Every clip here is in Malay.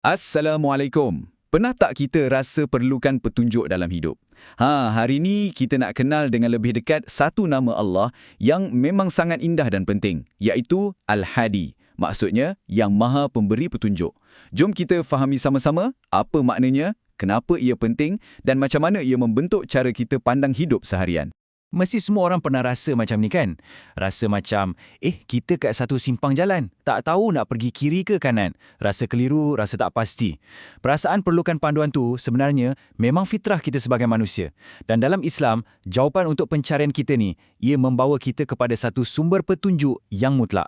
Assalamualaikum. Pernah tak kita rasa perlukan petunjuk dalam hidup? Hari ini kita nak kenal dengan lebih dekat satu nama Allah yang memang sangat indah dan penting, iaitu Al-Hadi. Maksudnya, yang Maha Pemberi Petunjuk. Jom kita fahami sama-sama apa maknanya, kenapa ia penting dan macam mana ia membentuk cara kita pandang hidup seharian. Mesti semua orang pernah rasa macam ni kan? Rasa macam, kita kat satu simpang jalan, tak tahu nak pergi kiri ke kanan. Rasa keliru, rasa tak pasti. Perasaan perlukan panduan tu sebenarnya memang fitrah kita sebagai manusia. Dan dalam Islam, jawapan untuk pencarian kita ni, ia membawa kita kepada satu sumber petunjuk yang mutlak.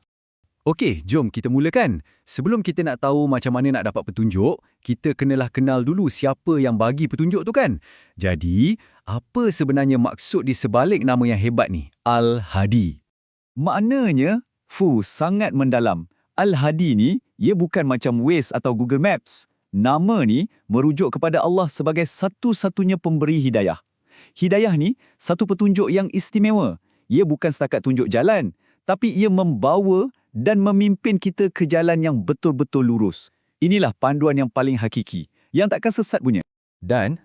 Okey, jom kita mulakan. Sebelum kita nak tahu macam mana nak dapat petunjuk, kita kenalah kenal dulu siapa yang bagi petunjuk tu kan? Jadi, apa sebenarnya maksud di sebalik nama yang hebat ni? Al-Hadi. Maknanya, sangat mendalam. Al-Hadi ni, ia bukan macam Waze atau Google Maps. Nama ni merujuk kepada Allah sebagai satu-satunya pemberi hidayah. Hidayah ni, satu petunjuk yang istimewa. Ia bukan setakat tunjuk jalan, tapi ia membawa dan memimpin kita ke jalan yang betul-betul lurus. Inilah panduan yang paling hakiki, yang takkan sesat punya. Dan,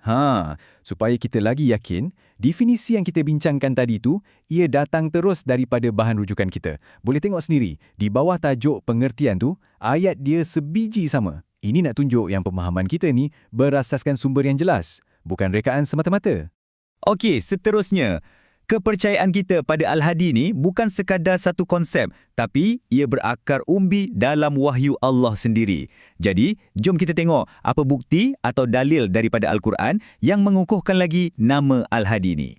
supaya kita lagi yakin, definisi yang kita bincangkan tadi tu, ia datang terus daripada bahan rujukan kita. Boleh tengok sendiri, di bawah tajuk pengertian tu, ayat dia sebiji sama. Ini nak tunjuk yang pemahaman kita ni berasaskan sumber yang jelas, bukan rekaan semata-mata. Okey, seterusnya. Kepercayaan kita pada Al-Hadi ni bukan sekadar satu konsep, tapi ia berakar umbi dalam wahyu Allah sendiri. Jadi, jom kita tengok apa bukti atau dalil daripada Al-Quran yang mengukuhkan lagi nama Al-Hadi ni.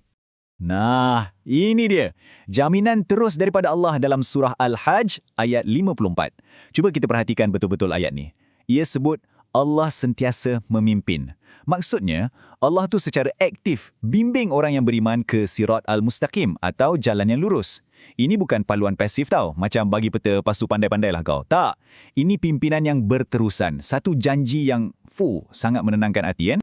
Nah, ini dia. Jaminan terus daripada Allah dalam surah Al-Hajj ayat 54. Cuba kita perhatikan betul-betul ayat ni. Ia sebut Allah sentiasa memimpin. Maksudnya, Allah tu secara aktif bimbing orang yang beriman ke sirat al-mustaqim atau jalan yang lurus. Ini bukan paluan pasif tau, macam bagi peta pasu pandai-pandailah kau. Tak, ini pimpinan yang berterusan. Satu janji yang sangat menenangkan hati kan?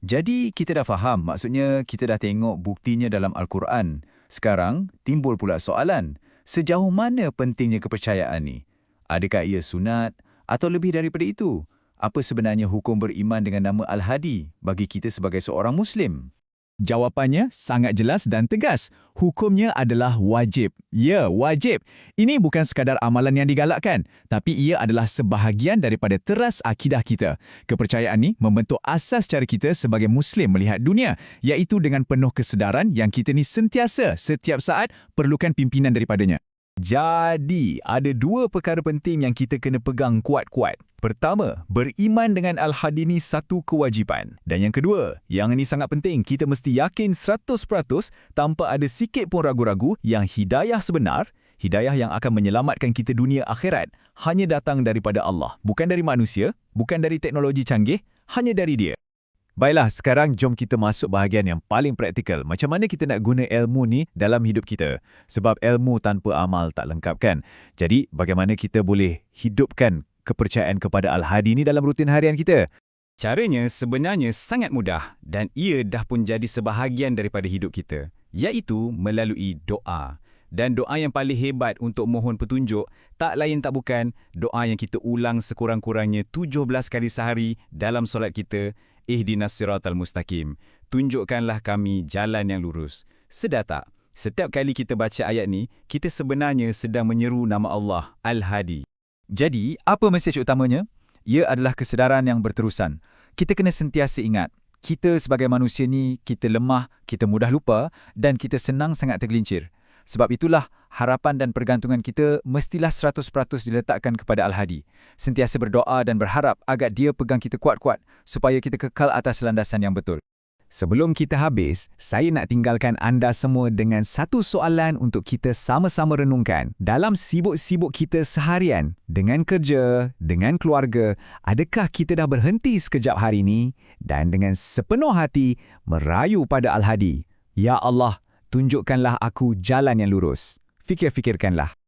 Jadi, kita dah faham, maksudnya kita dah tengok buktinya dalam Al-Quran. Sekarang, timbul pula soalan. Sejauh mana pentingnya kepercayaan ni? Adakah ia sunat atau lebih daripada itu? Apa sebenarnya hukum beriman dengan nama Al-Hadi bagi kita sebagai seorang Muslim? Jawapannya sangat jelas dan tegas. Hukumnya adalah wajib. Ya, wajib. Ini bukan sekadar amalan yang digalakkan, tapi ia adalah sebahagian daripada teras akidah kita. Kepercayaan ini membentuk asas cara kita sebagai Muslim melihat dunia, iaitu dengan penuh kesedaran yang kita ni sentiasa, setiap saat, perlukan pimpinan daripadanya. Jadi, ada dua perkara penting yang kita kena pegang kuat-kuat. Pertama, beriman dengan Al-Hadi ni satu kewajipan. Dan yang kedua, yang ini sangat penting, kita mesti yakin 100% tanpa ada sikit pun ragu-ragu yang hidayah sebenar, hidayah yang akan menyelamatkan kita dunia akhirat, hanya datang daripada Allah. Bukan dari manusia, bukan dari teknologi canggih, hanya dari Dia. Baiklah, sekarang jom kita masuk bahagian yang paling praktikal. Macam mana kita nak guna ilmu ni dalam hidup kita? Sebab ilmu tanpa amal tak lengkap kan? Jadi, bagaimana kita boleh hidupkan kepercayaan kepada Al-Hadi ni dalam rutin harian kita? Caranya sebenarnya sangat mudah dan ia dah pun jadi sebahagian daripada hidup kita, iaitu melalui doa. Dan doa yang paling hebat untuk mohon petunjuk tak lain tak bukan doa yang kita ulang sekurang-kurangnya 17 kali sehari dalam solat kita. Ihdinas siratal mustaqim. Tunjukkanlah kami jalan yang lurus. Sedar tak? Setiap kali kita baca ayat ni, kita sebenarnya sedang menyeru nama Allah, Al-Hadi. Jadi, apa mesej utamanya? Ia adalah kesedaran yang berterusan. Kita kena sentiasa ingat, kita sebagai manusia ni, kita lemah, kita mudah lupa dan kita senang sangat tergelincir. Sebab itulah, harapan dan pergantungan kita mestilah 100% diletakkan kepada Al-Hadi. Sentiasa berdoa dan berharap agar Dia pegang kita kuat-kuat supaya kita kekal atas landasan yang betul. Sebelum kita habis, saya nak tinggalkan anda semua dengan satu soalan untuk kita sama-sama renungkan. Dalam sibuk-sibuk kita seharian, dengan kerja, dengan keluarga, adakah kita dah berhenti sekejap hari ini dan dengan sepenuh hati merayu pada Al-Hadi? Ya Allah, tunjukkanlah aku jalan yang lurus. Fikir-fikirkanlah.